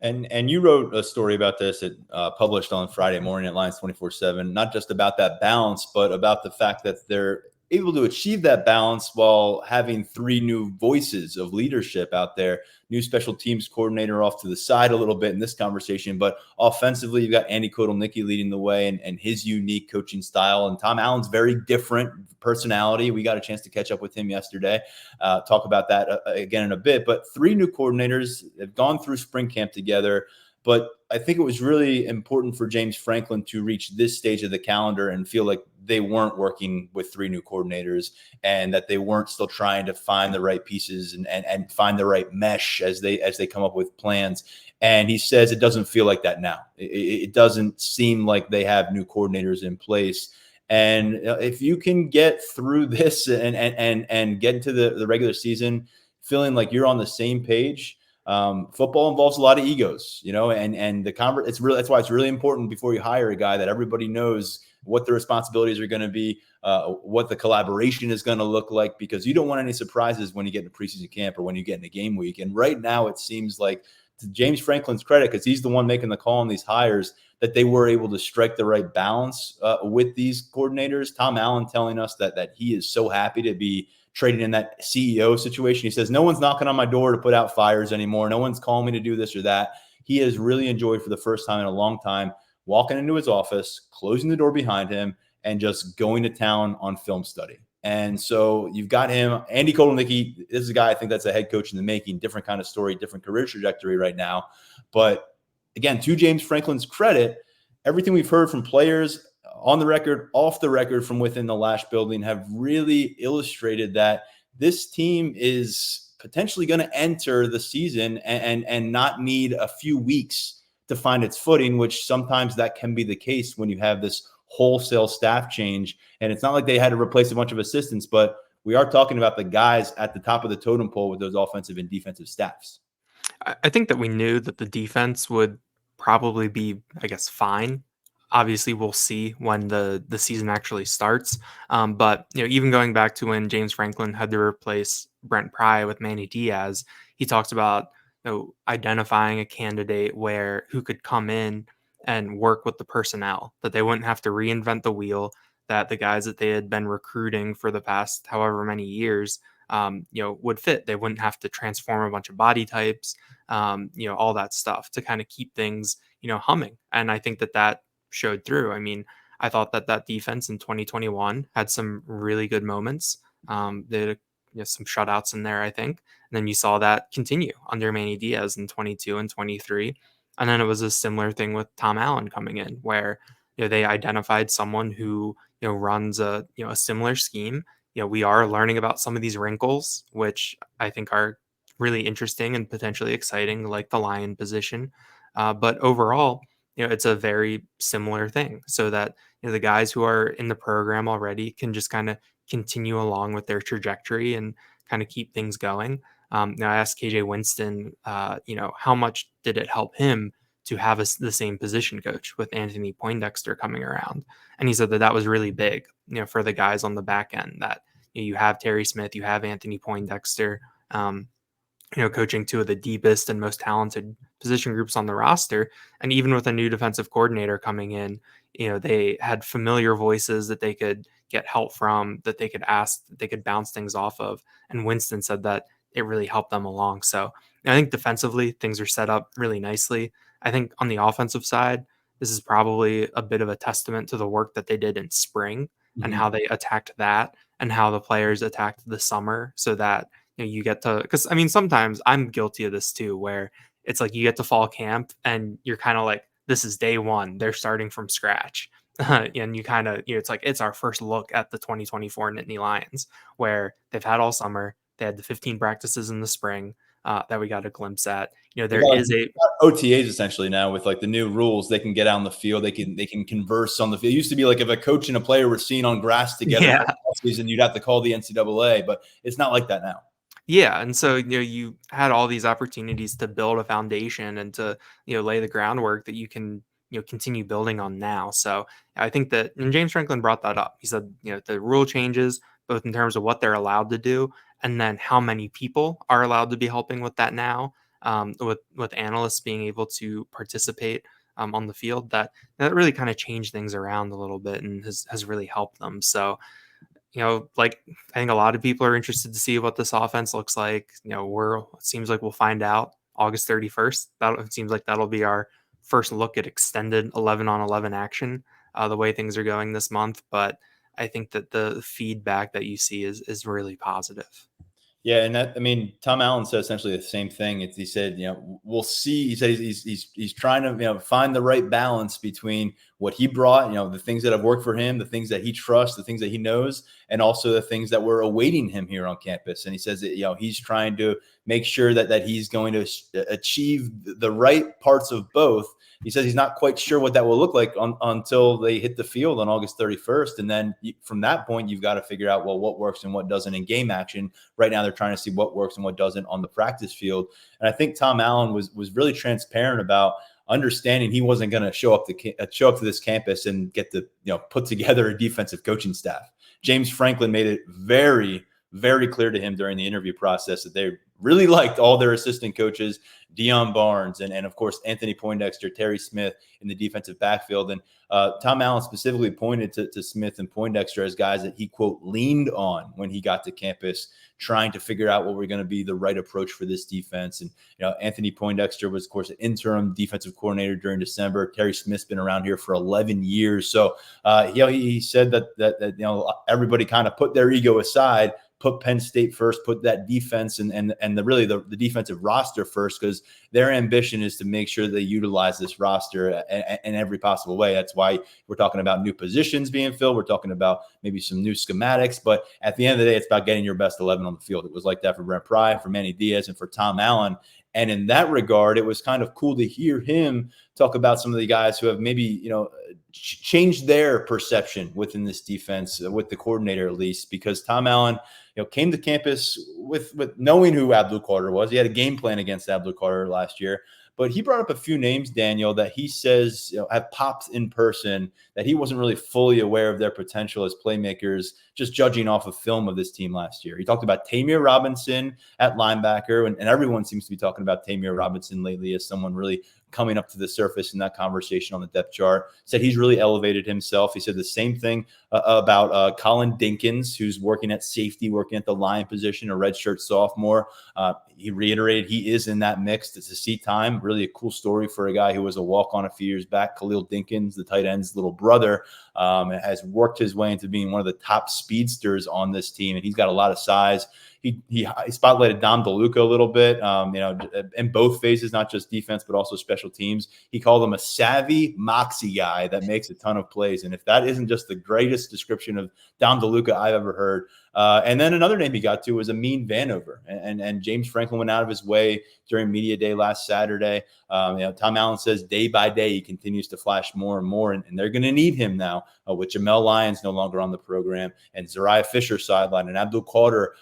And you wrote a story about this that published on Friday morning at Lions 24/7, not just about that balance, but about the fact that they're able to achieve that balance while having 3 new voices of leadership out there. New special teams coordinator off to the side a little bit in this conversation, but offensively, you've got Andy Kotelnicki leading the way and his unique coaching style. And Tom Allen's very different personality. We got a chance to catch up with him yesterday, talk about that again in a bit. But 3 new coordinators have gone through spring camp together. But I think it was really important for James Franklin to reach this stage of the calendar and feel like they weren't working with 3 new coordinators and that they weren't still trying to find the right pieces and find the right mesh as they come up with plans. And he says it doesn't feel like that now. It doesn't seem like they have new coordinators in place. And if you can get through this and get into the regular season feeling like you're on the same page, football involves a lot of egos, and it's really, that's why it's really important before you hire a guy that everybody knows what the responsibilities are going to be, what the collaboration is going to look like, because you don't want any surprises when you get into preseason camp or when you get into game week. And right now it seems like, to James Franklin's credit, because he's the one making the call on these hires, that they were able to strike the right balance with these coordinators. Tom Allen telling us that he is so happy to be trading in that CEO situation. He says, no one's knocking on my door to put out fires anymore. No one's calling me to do this or that. He has really enjoyed, for the first time in a long time, walking into his office, closing the door behind him, and just going to town on film study. And so you've got him, Andy Kotelnicki. This is a guy I think that's a head coach in the making, different kind of story, different career trajectory right now. But again, to James Franklin's credit, everything we've heard from players on the record, off the record, from within the Lash building have really illustrated that this team is potentially going to enter the season and not need a few weeks to find its footing, which sometimes that can be the case when you have this wholesale staff change. And it's not like they had to replace a bunch of assistants, but we are talking about the guys at the top of the totem pole with those offensive and defensive staffs. I think that we knew that the defense would probably be, I guess, fine. Obviously, we'll see when the season actually starts. But even going back to when James Franklin had to replace Brent Pry with Manny Diaz, he talked about identifying a candidate who could come in and work with the personnel, that they wouldn't have to reinvent the wheel, that the guys that they had been recruiting for the past however many years would fit. They wouldn't have to transform a bunch of body types, all that stuff to kind of keep things, humming. And I think that showed through. I mean, I thought that defense in 2021 had some really good moments. They had some shutouts in there, I think. And then you saw that continue under Manny Diaz in 22 and 23. And then it was a similar thing with Tom Allen coming in, where they identified someone who runs a similar scheme. We are learning about some of these wrinkles, which I think are really interesting and potentially exciting, like the Lion position. But overall, it's a very similar thing, so that the guys who are in the program already can just kind of continue along with their trajectory and kind of keep things going. Now, I asked KJ Winston, how much did it help him to have the same position coach with Anthony Poindexter coming around? And he said that was really big, for the guys on the back end, that you have Terry Smith, you have Anthony Poindexter, coaching two of the deepest and most talented position groups on the roster. And even with a new defensive coordinator coming in, they had familiar voices that they could get help from, that they could ask, that they could bounce things off of. And Winston said that it really helped them along. So I think defensively, things are set up really nicely. I think on the offensive side, this is probably a bit of a testament to the work that they did in spring and how they attacked that and how the players attacked the summer, so that you get to, because I mean, sometimes I'm guilty of this too, where it's like you get to fall camp and you're kind of like, this is day one, they're starting from scratch. And you kind of, it's like, it's our first look at the 2024 Nittany Lions, where they've had all summer. They had the 15 practices in the spring that we got a glimpse at. There is a OTAs essentially now with like the new rules. They can get out on the field. They can converse on the field. It used to be like if a coach and a player were seen on grass together in the season, you'd have to call the NCAA, but it's not like that now. Yeah, and so you had all these opportunities to build a foundation and to lay the groundwork that you can continue building on now. So I think that, and James Franklin brought that up. He said the rule changes both in terms of what they're allowed to do and then how many people are allowed to be helping with that now. With analysts being able to participate on the field, that really kind of changed things around a little bit and has really helped them. So like I think a lot of people are interested to see what this offense looks like. It seems like we'll find out August 31st. It seems like that'll be our first look at extended 11-on-11 action, the way things are going this month. But I think that the feedback that you see is really positive. Yeah, and Tom Allen said essentially the same thing. He said, we'll see. He said he's trying to find the right balance between what he brought, the things that have worked for him, the things that he trusts, the things that he knows, and also the things that were awaiting him here on campus. And he says that he's trying to make sure that he's going to achieve the right parts of both. He says he's not quite sure what that will look like until they hit the field on August 31st. And then from that point, you've got to figure out, well, what works and what doesn't in game action. Right now, they're trying to see what works and what doesn't on the practice field. And I think Tom Allen was really transparent about understanding he wasn't going to show up to this campus and get to put together a defensive coaching staff. James Franklin made it very, very clear to him during the interview process that they really liked all their assistant coaches, Deion Barnes, and of course, Anthony Poindexter, Terry Smith in the defensive backfield. And Tom Allen specifically pointed to Smith and Poindexter as guys that he, quote, leaned on when he got to campus, trying to figure out what were going to be the right approach for this defense. And, Anthony Poindexter was, of course, an interim defensive coordinator during December. Terry Smith's been around here for 11 years. So, he said that everybody kind of put their ego aside, put Penn State first, put that defense and the defensive roster first, because their ambition is to make sure they utilize this roster in every possible way. That's why we're talking about new positions being filled. We're talking about maybe some new schematics, but at the end of the day, it's about getting your best 11 on the field. It was like that for Brent Pry, for Manny Diaz, and for Tom Allen. And in that regard, it was kind of cool to hear him talk about some of the guys who have maybe, changed their perception within this defense, with the coordinator at least, because Tom Allen, came to campus with knowing who Abdul Carter was. He had a game plan against Abdul Carter last year, but he brought up a few names, Daniel, that he says have popped in person that he wasn't really fully aware of their potential as playmakers, just judging off of film of this team last year. He talked about Tamir Robinson at linebacker, and everyone seems to be talking about Tamir Robinson lately as someone really coming up to the surface in that conversation on the depth chart. Said he's really elevated himself. He said the same thing about Colin Dinkins, who's working at safety, working at the line position, a redshirt sophomore. He reiterated he is in that mix to see time. Really a cool story for a guy who was a walk-on a few years back. Khalil Dinkins, the tight end's little brother, has worked his way into being one of the top speedsters on this team, and he's got a lot of size. He spotlighted Dom DeLuca a little bit, in both phases, not just defense, but also special teams. He called him a savvy moxie guy that makes a ton of plays. And if that isn't just the greatest description of Dom DeLuca I've ever heard. And then another name he got to was Amin Vanover. And James Franklin went out of his way during media day last Saturday. Tom Allen says day by day he continues to flash more and more, and they're going to need him now with Nittany Lions no longer on the program and Zariah Fisher sideline and Abdul Carter,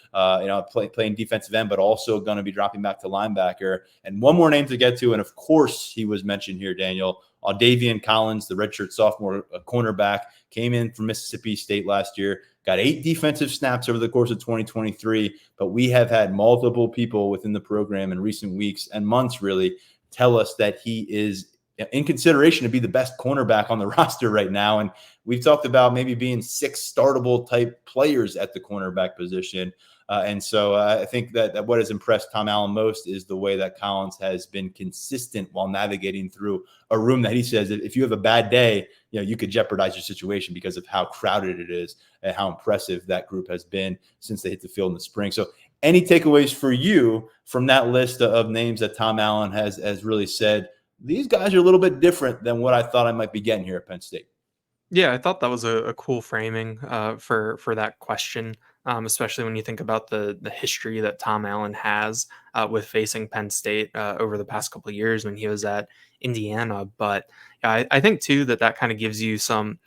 playing defensive end, but also going to be dropping back to linebacker. And one more name to get to, and of course he was mentioned here, Daniel. Davian Collins, the redshirt sophomore cornerback, came in from Mississippi State last year, got 8 defensive snaps over the course of 2023, but we have had multiple people within the program in recent weeks and months really tell us that he is in consideration to be the best cornerback on the roster right now. And we've talked about maybe being 6 startable type players at the cornerback position. And so I think that what has impressed Tom Allen most is the way that Collins has been consistent while navigating through a room that he says that if you have a bad day, you could jeopardize your situation because of how crowded it is and how impressive that group has been since they hit the field in the spring. So any takeaways for you from that list of names that Tom Allen has really said, these guys are a little bit different than what I thought I might be getting here at Penn State? Yeah, I thought that was a cool framing for that question, especially when you think about the history that Tom Allen has with facing Penn State over the past couple of years when he was at Indiana. But I think too that kind of gives you some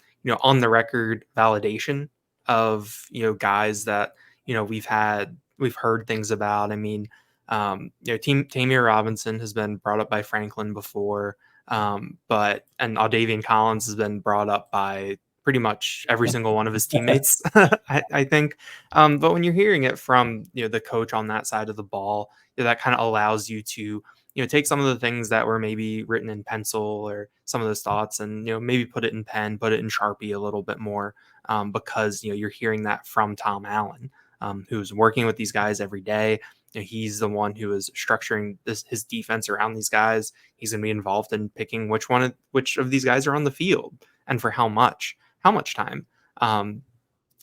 on the record validation of guys that we've heard things about. I mean, Tamir Robinson has been brought up by Franklin before. And Davian Collins has been brought up by pretty much every single one of his teammates, I think. But when you're hearing it from the coach on that side of the ball, that kind of allows you to take some of the things that were maybe written in pencil or some of those thoughts and maybe put it in pen, put it in Sharpie a little bit more, because you're hearing that from Tom Allen, who's working with these guys every day. He's the one who is structuring his defense around these guys. He's going to be involved in picking which of these guys are on the field and for how much time.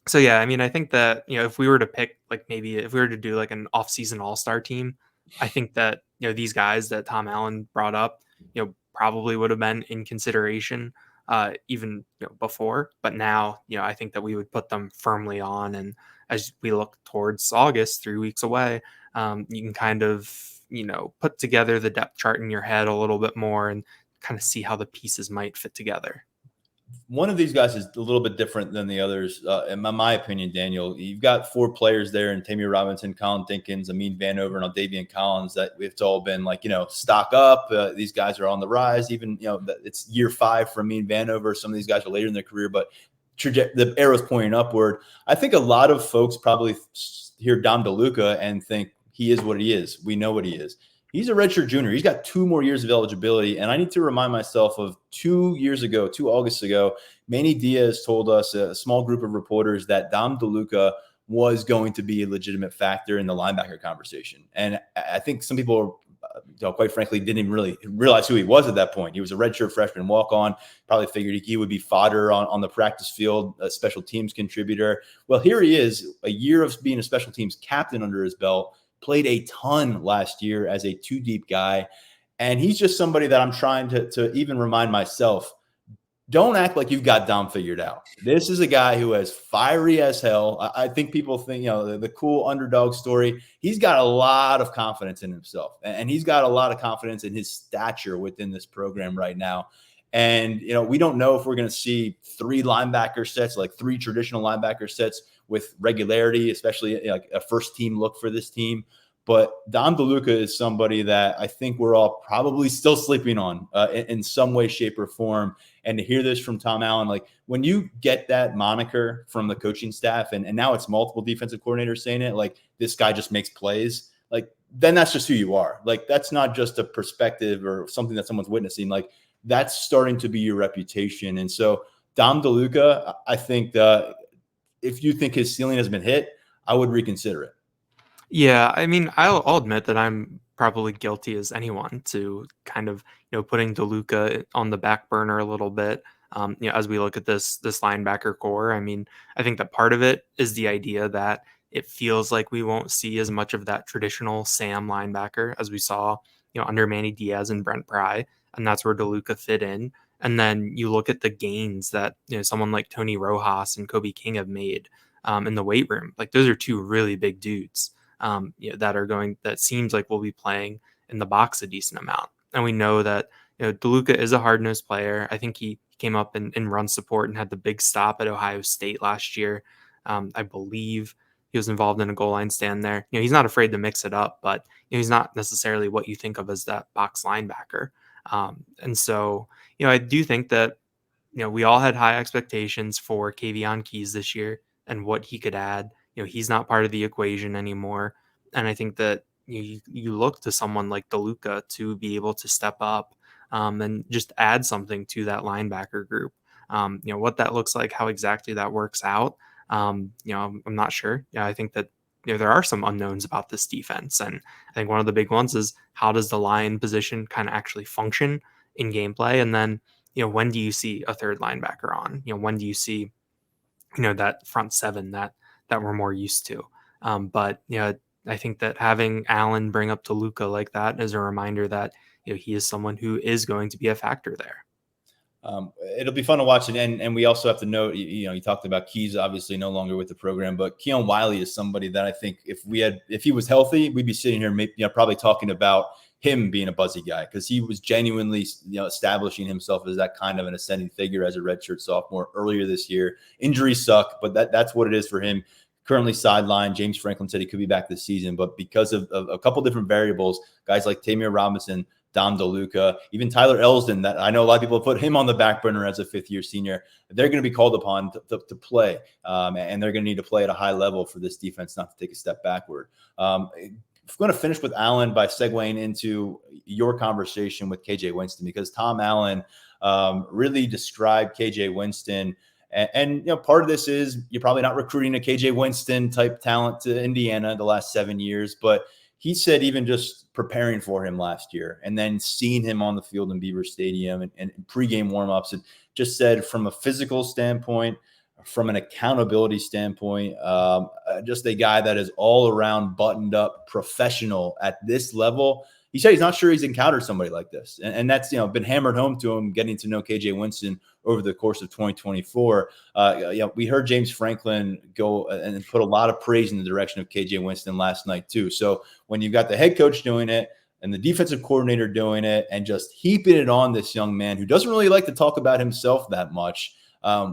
So yeah, I mean, I think that if we were to pick, maybe if we were to do an off-season all-star team, I think that these guys that Tom Allen brought up, probably would have been in consideration even before. But now, I think that we would put them firmly on. And as we look towards August, 3 weeks away, you can kind of, put together the depth chart in your head a little bit more and kind of see how the pieces might fit together. One of these guys is a little bit different than the others. In my opinion, Daniel, you've got 4 players there in Tamir Robinson, Colin Dinkins, Amin Vanover, and Davian Collins that it's all been stock up. These guys are on the rise. Even, it's year 5 for Amin Vanover. Some of these guys are later in their career, but the arrow's pointing upward. I think a lot of folks probably hear Dom DeLuca and think he is what he is. We know what he is. He's a redshirt junior. He's got 2 more years of eligibility. And I need to remind myself of 2 August ago, Manny Diaz told us, a small group of reporters, that Dom DeLuca was going to be a legitimate factor in the linebacker conversation. And I think some people, quite frankly, didn't even really realize who he was at that point. He was a redshirt freshman walk-on, probably figured he would be fodder on the practice field, a special teams contributor. Well, here he is, a year of being a special teams captain under his belt, played a ton last year as a 2-deep guy. And he's just somebody that I'm trying to even remind myself, don't act like you've got Dom figured out. This is a guy who is fiery as hell. I think people think, the cool underdog story. He's got a lot of confidence in himself, and he's got a lot of confidence in his stature within this program right now. And, we don't know if we're going to see 3 linebacker sets, 3 traditional linebacker sets with regularity, especially a first team look for this team. But Dom DeLuca is somebody that I think we're all probably still sleeping on in some way, shape, or form. And to hear this from Tom Allen, when you get that moniker from the coaching staff, and now it's multiple defensive coordinators saying it, this guy just makes plays. like then that's just who you are. Like that's not just a perspective or something that someone's witnessing. Like that's starting to be your reputation. And so Dom DeLuca, I think that if you think his ceiling has been hit, I would reconsider it. Yeah, I mean, I'll admit that I'm probably guilty as anyone to kind of, putting DeLuca on the back burner a little bit. As we look at this linebacker core, I mean, I think that part of it is the idea that it feels like we won't see as much of that traditional Sam linebacker as we saw, under Manny Diaz and Brent Pry, and that's where DeLuca fit in. And then you look at the gains that someone like Tony Rojas and Kobe King have made in the weight room. Like those are two really big dudes that seems like we'll be playing in the box a decent amount. And we know that DeLuca is a hard-nosed player. I think he came up in run support and had the big stop at Ohio State last year. I believe he was involved in a goal line stand there. He's not afraid to mix it up, but he's not necessarily what you think of as that box linebacker. And so, I do think that we all had high expectations for Kavion Keys this year and what he could add. He's not part of the equation anymore. And I think that you look to someone like DeLuca to be able to step up and just add something to that linebacker group. What that looks like, how exactly that works out. I'm not sure. Yeah, I think that there are some unknowns about this defense. And I think one of the big ones is how does the line position kind of actually function in gameplay? And then, when do you see a third linebacker on? When do you see, that front seven that we're more used to? But I think that having Allen bring up DeLuca like that is a reminder that he is someone who is going to be a factor there. It'll be fun to watch it, and we also have to note, you talked about Keys, obviously no longer with the program, but Keon Wiley is somebody that I think if he was healthy, we'd be sitting here, maybe, probably talking about him being a buzzy guy because he was genuinely, establishing himself as that kind of an ascending figure as a redshirt sophomore earlier this year. Injuries suck, but that's what it is for him. Currently sidelined. James Franklin said he could be back this season, but because of a couple different variables, guys like Tamir Robinson, Dom DeLuca, even Tyler Elsdon, that I know a lot of people have put him on the back burner as a fifth-year senior. They're going to be called upon to play, and they're going to need to play at a high level for this defense not to take a step backward. I'm going to finish with Allen by segueing into your conversation with KJ Winston, because Tom Allen really described KJ Winston. And part of this is you're probably not recruiting a KJ Winston type talent to Indiana the last 7 years, but he said even just preparing for him last year and then seeing him on the field in Beaver Stadium and pregame warmups, and just said from a physical standpoint, from an accountability standpoint, just a guy that is all around buttoned up professional at this level. He said he's not sure he's encountered somebody like this. And that's, been hammered home to him getting to know KJ Winston over the course of 2024. We heard James Franklin go and put a lot of praise in the direction of KJ Winston last night too. So when you've got the head coach doing it and the defensive coordinator doing it and just heaping it on this young man who doesn't really like to talk about himself that much,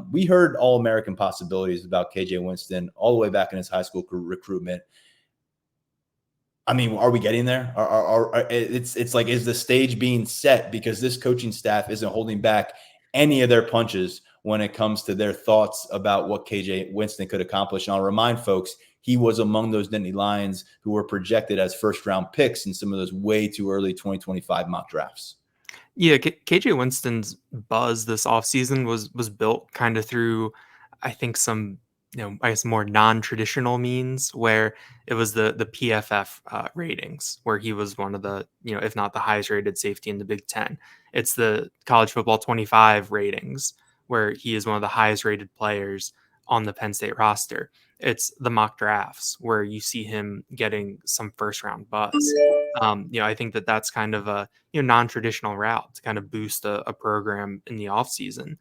we heard All-American possibilities about KJ Winston all the way back in his high school recruitment. I mean, are we getting there? It's like, is the stage being set because this coaching staff isn't holding back any of their punches when it comes to their thoughts about what KJ Winston could accomplish? And I'll remind folks, he was among those Nittany Lions who were projected as first-round picks in some of those way too early 2025 mock drafts. Yeah, KJ Winston's buzz this offseason was built kind of through, I think, some I guess more non-traditional means, where it was the PFF ratings, where he was one of the, if not the highest rated safety in the Big Ten. It's the College Football 25 ratings, where he is one of the highest rated players on the Penn State roster. It's the mock drafts where you see him getting some first round buzz. I think that that's kind of a non-traditional route to kind of boost a program in the offseason.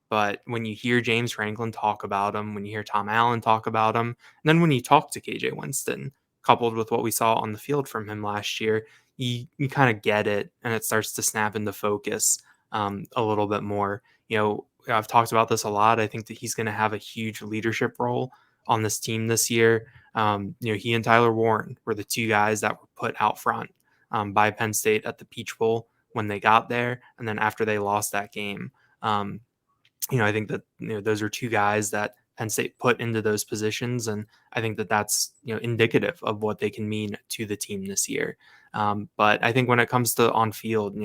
But when you hear James Franklin talk about him, when you hear Tom Allen talk about him, and then when you talk to KJ Winston, coupled with what we saw on the field from him last year, you kind of get it, and it starts to snap into focus a little bit more. I've talked about this a lot. I think that he's going to have a huge leadership role on this team this year. He and Tyler Warren were the two guys that were put out front by Penn State at the Peach Bowl when they got there, and then after they lost that game. I think that those are two guys that Penn State put into those positions. And I think that that's, indicative of what they can mean to the team this year. But I think when it comes to on field,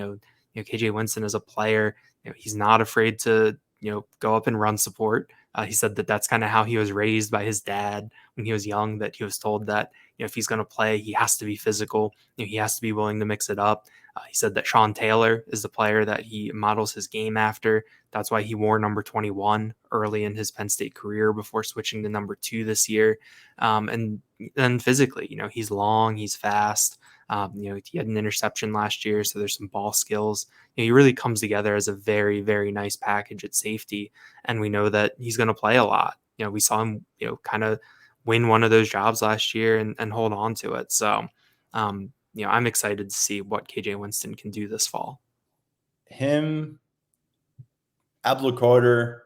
KJ Winston is a player, he's not afraid to, go up and run support. He said that that's kind of how he was raised by his dad when he was young, that he was told that, if he's going to play, he has to be physical. He has to be willing to mix it up. He said that Sean Taylor is the player that he models his game after. That's why he wore number 21 early in his Penn State career before switching to number 2 this year. And then physically, he's long, he's fast. He had an interception last year, so there's some ball skills. He really comes together as a very, very nice package at safety, and we know that he's going to play a lot. We saw him, kind of win one of those jobs last year and hold on to it. So, I'm excited to see what KJ Winston can do this fall. Him, Abdul Carter,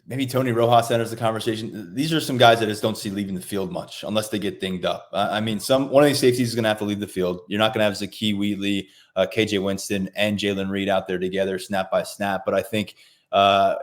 maybe Tony Rojas enters the conversation. These are some guys that I just don't see leaving the field much unless they get dinged up. I mean, one of these safeties is going to have to leave the field. You're not going to have Zakee Wheatley, KJ Winston, and Jalen Reed out there together snap by snap. But I think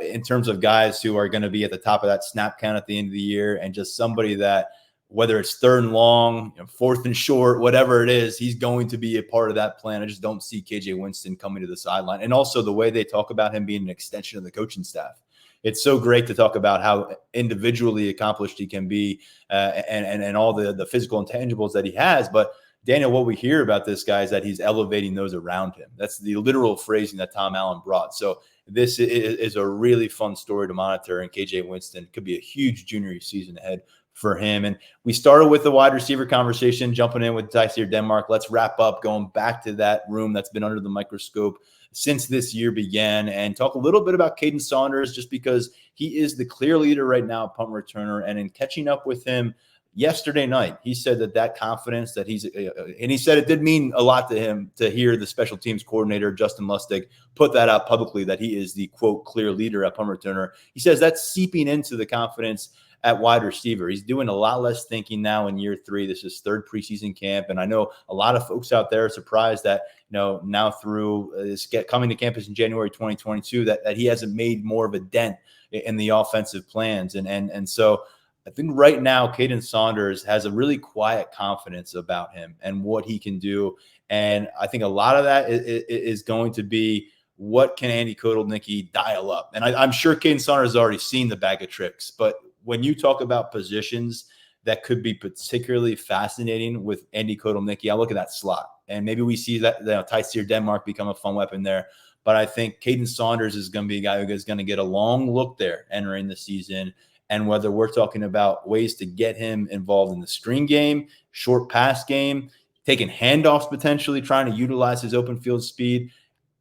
in terms of guys who are going to be at the top of that snap count at the end of the year, and just somebody that, whether it's 3rd and long, 4th and short, whatever it is, he's going to be a part of that plan. I just don't see KJ Winston coming to the sideline. And also the way they talk about him being an extension of the coaching staff. It's so great to talk about how individually accomplished he can be and all the physical intangibles that he has. But Daniel, what we hear about this guy is that he's elevating those around him. That's the literal phrasing that Tom Allen brought. So this is a really fun story to monitor. And KJ Winston could be a huge junior season ahead for him. And we started with the wide receiver conversation, jumping in with Tyseer Denmark. Let's wrap up going back to that room that's been under the microscope since this year began, and talk a little bit about Kaden Saunders, just because he is the clear leader right now, punt returner. And in catching up with him yesterday night, he said that confidence that and he said it did mean a lot to him to hear the special teams coordinator, Justin Lustig, put that out publicly, that he is the, quote, clear leader at punt returner. He says that's seeping into the confidence at wide receiver. He's doing a lot less thinking now in year 3. This is 3rd preseason camp. And I know a lot of folks out there are surprised that, now through coming to campus in January 2022, that he hasn't made more of a dent in the offensive plans. And so I think right now, Kaden Saunders has a really quiet confidence about him and what he can do. And I think a lot of that is going to be, what can Andy Kotelnicki dial up? And I'm sure Kaden Saunders has already seen the bag of tricks, but when you talk about positions that could be particularly fascinating with Andy Kotelnicki, I look at that slot, and maybe we see that Tyseer Denmark become a fun weapon there. But I think Kaden Saunders is going to be a guy who is going to get a long look there entering the season. And whether we're talking about ways to get him involved in the screen game, short pass game, taking handoffs potentially, trying to utilize his open field speed,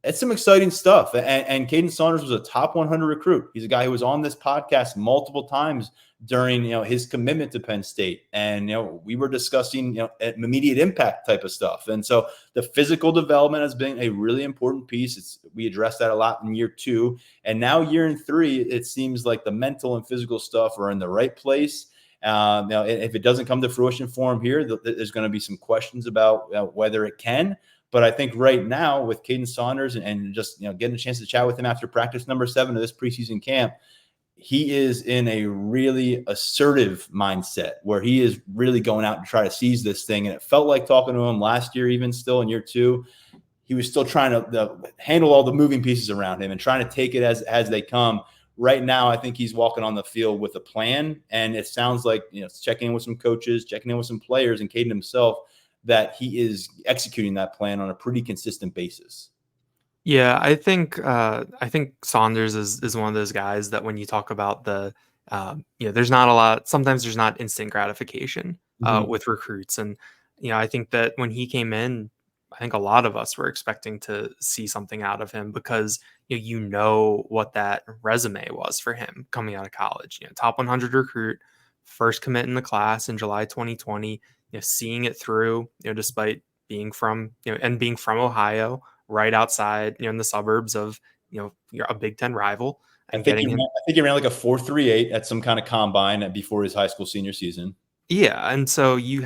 it's some exciting stuff. And Kaden Saunders was a top 100 recruit. He's a guy who was on this podcast multiple times during, his commitment to Penn State. And, we were discussing, immediate impact type of stuff. And so the physical development has been a really important piece. We addressed that a lot in year 2. And now year in 3, it seems like the mental and physical stuff are in the right place. Now, if it doesn't come to fruition for him here, there's going to be some questions about whether it can. But I think right now with Kaden Saunders and just getting a chance to chat with him after practice number 7 of this preseason camp, he is in a really assertive mindset where he is really going out to try to seize this thing. And it felt like talking to him last year, even still in year 2, he was still trying to handle all the moving pieces around him and trying to take it as they come. Right now, I think he's walking on the field with a plan, and it sounds like checking in with some coaches, checking in with some players, and Kaden himself, that he is executing that plan on a pretty consistent basis. Yeah, I think Saunders is one of those guys that when you talk about there's not a lot. Sometimes there's not instant gratification with recruits, and I think that when he came in, I think a lot of us were expecting to see something out of him because what that resume was for him coming out of college. Top 100 recruit, first commit in the class in July 2020. Seeing it through, despite being from, and being from Ohio, right outside, in the suburbs of, you're a Big Ten rival, and I think he ran like a 4.38 at some kind of combine before his high school senior season. Yeah, and so you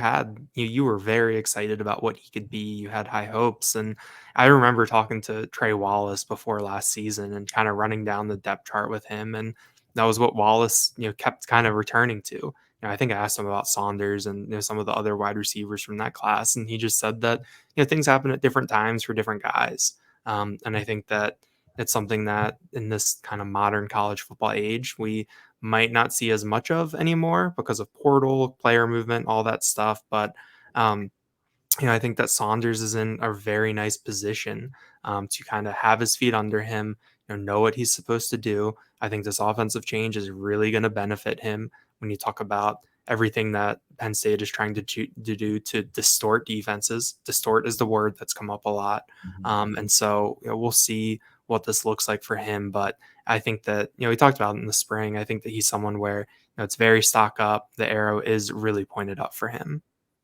were very excited about what he could be. You had high hopes, and I remember talking to Trey Wallace before last season and kind of running down the depth chart with him, and that was what Wallace, kept kind of returning to. I think I asked him about Saunders and some of the other wide receivers from that class, and he just said that things happen at different times for different guys. And I think that it's something that in this kind of modern college football age, we might not see as much of anymore because of portal, player movement, all that stuff. But I think that Saunders is in a very nice position to kind of have his feet under him, know what he's supposed to do. I think this offensive change is really going to benefit him when you talk about everything that Penn State is trying to do to distort defenses. Distort is the word that's come up a lot. And so we'll see what this looks like for him. But I think that, we talked about it in the spring. I think that he's someone where it's very stock up. The arrow is really pointed up for him.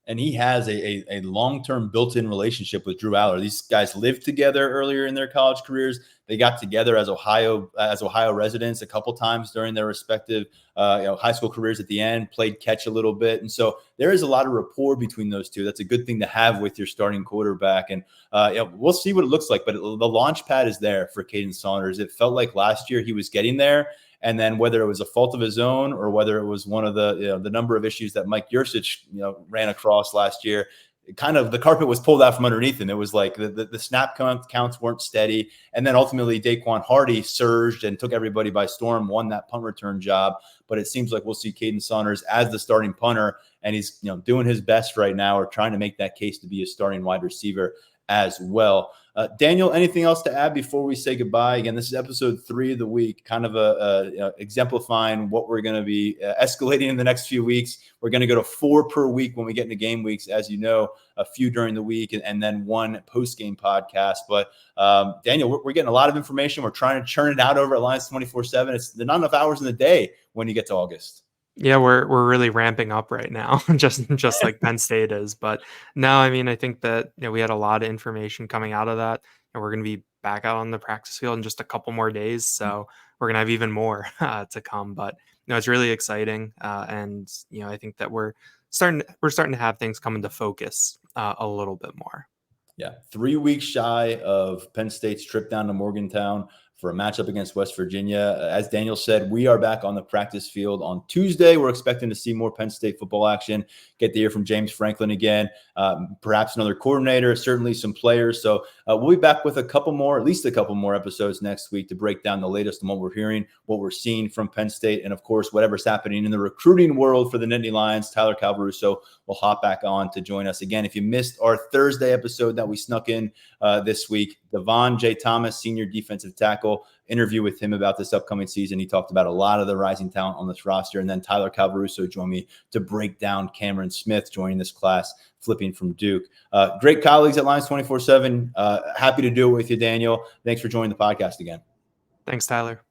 And he has a long-term built-in relationship with Drew Aller. These guys lived together earlier in their college careers. They got together as Ohio residents a couple times during their respective high school careers at the end, played catch a little bit. And so there is a lot of rapport between those two. That's a good thing to have with your starting quarterback. And we'll see what it looks like. But the launch pad is there for Kaden Saunders. It felt like last year he was getting there. And then whether it was a fault of his own or whether it was one of the number of issues that Mike Yursich ran across last year, kind of the carpet was pulled out from underneath him. It was like the snap counts weren't steady. And then ultimately Daquan Hardy surged and took everybody by storm, won that punt return job. But it seems like we'll see Kaden Saunders as the starting punter, and he's doing his best right now, or trying to make that case to be a starting wide receiver as well. Daniel, anything else to add before we say goodbye? Again, this is episode 3 of the week, kind of exemplifying what we're going to be escalating in the next few weeks. We're going to go to 4 per week when we get into game weeks, as you know, a few during the week and then 1 post-game podcast. But Daniel, we're getting a lot of information. We're trying to churn it out over at Lions 24/7. There's not enough hours in the day when you get to August. Yeah, we're really ramping up right now, just like Penn State is. But no, I mean, I think that we had a lot of information coming out of that, and we're going to be back out on the practice field in just a couple more days. So we're going to have even more to come. But it's really exciting, and I think that we're starting to have things come into focus a little bit more. Yeah, 3 weeks shy of Penn State's trip down to Morgantown for a matchup against West Virginia. As Daniel said, we are back on the practice field on Tuesday. We're expecting to see more Penn State football action, get to hear from James Franklin again, perhaps another coordinator, certainly some players. So we'll be back with at least a couple more episodes next week to break down the latest on what we're hearing, what we're seeing from Penn State, and of course, whatever's happening in the recruiting world for the Nittany Lions. Tyler Calvaruso will hop back on to join us again. If you missed our Thursday episode that we snuck in this week, Devon J. Thomas, senior defensive tackle, interview with him about this upcoming season. He talked about a lot of the rising talent on this roster. And then Tyler Calvaruso joined me to break down Cameron Smith joining this class, flipping from Duke. Great colleagues at Lions 24/7. Happy to do it with you, Daniel. Thanks for joining the podcast again. Thanks, Tyler.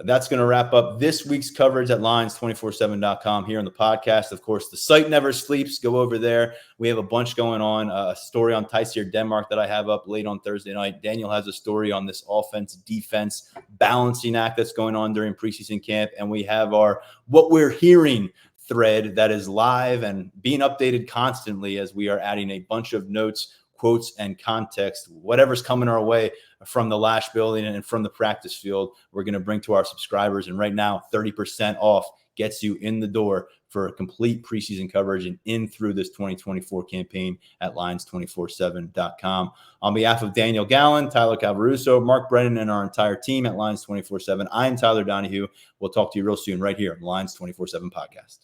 That's going to wrap up this week's coverage at Lions247.com here on the podcast. Of course, the site never sleeps. Go over there. We have a bunch going on. A story on Tyseer Denmark that I have up late on Thursday night. Daniel has a story on this offense-defense balancing act that's going on during preseason camp. And we have our What We're Hearing thread that is live and being updated constantly as we are adding a bunch of notes, quotes, and context. Whatever's coming our way from the Lash building and from the practice field, we're going to bring to our subscribers. And right now, 30% off gets you in the door for a complete preseason coverage and in through this 2024 campaign at Lions247.com. On behalf of Daniel Gallen, Tyler Calvaruso, Mark Brennan, and our entire team at Lions 24/7, I'm Tyler Donahue. We'll talk to you real soon right here on the Lions 24/7 podcast.